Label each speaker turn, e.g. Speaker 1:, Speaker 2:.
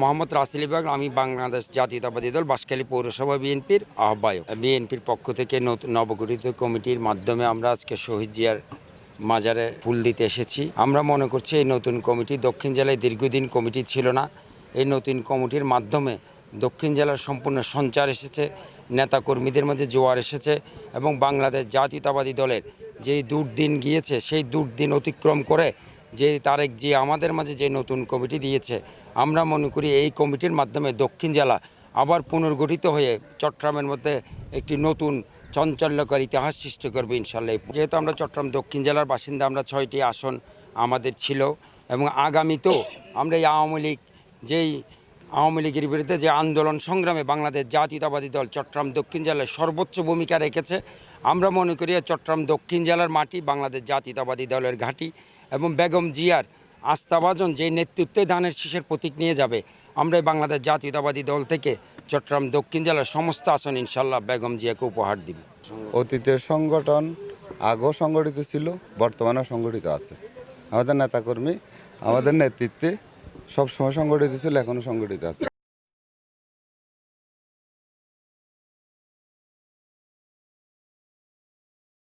Speaker 1: মোহাম্মদ রাসেল ইকবাল, আমি বাংলাদেশ জাতীয়তাবাদী দল বাঁশখালী পৌরসভা বিএনপির আহ্বায়ক। বিএনপির পক্ষ থেকে নবগঠিত কমিটির মাধ্যমে আমরা আজকে শহীদ জিয়ার মাজারে ফুল দিতে এসেছি। আমরা মনে করছি এই নতুন কমিটি দক্ষিণ জেলায় দীর্ঘদিন কমিটি ছিল না। এই নতুন কমিটির মাধ্যমে দক্ষিণ জেলার সম্পূর্ণ সঞ্চার এসেছে, নেতাকর্মীদের মধ্যে জোয়ার এসেছে এবং বাংলাদেশ জাতীয়তাবাদী দলের যেই দুর্দিন গিয়েছে সেই দুর্দিন অতিক্রম করে যে তারেক জি আমাদের মাঝে যে নতুন কমিটি দিয়েছে, আমরা মনে করি এই কমিটির মাধ্যমে দক্ষিণ জেলা আবার পুনর্গঠিত হয়ে চট্টগ্রামের মধ্যে একটি নতুন চাঞ্চল্যকর ইতিহাস সৃষ্টি করবে ইনশাল্লাহ। যেহেতু আমরা চট্টগ্রাম দক্ষিণ জেলার বাসিন্দা, আমরা 6টি আসন আমাদের ছিল এবং আগামীতেও আমরা এই আওয়ামী লীগের বিরুদ্ধে যে আন্দোলন সংগ্রামে বাংলাদেশ জাতীয়তাবাদী দল চট্টগ্রাম দক্ষিণ জেলায় সর্বোচ্চ ভূমিকা রেখেছে। আমরা মনে করি চট্টগ্রাম দক্ষিণ জেলার মাটি বাংলাদেশ জাতীয়তাবাদী দলের ঘাঁটি এবং বেগম জিয়ার আস্থাভাজন যে নেতৃত্বে ধানের শীষের প্রতীক নিয়ে যাবে, আমরা বাংলাদেশ জাতীয়তাবাদী দল থেকে চট্টগ্রাম দক্ষিণ জেলার সমস্ত আসন ইনশাল্লাহ বেগম জিয়াকে উপহার দিব।
Speaker 2: অতীতের সংগঠন আগেও সংগঠিত ছিল, বর্তমানেও সংগঠিত আছে। আমাদের নেতাকর্মী আমাদের নেতৃত্বে সবসময় সংগঠিত ছিল, এখনও সংগঠিত আছে।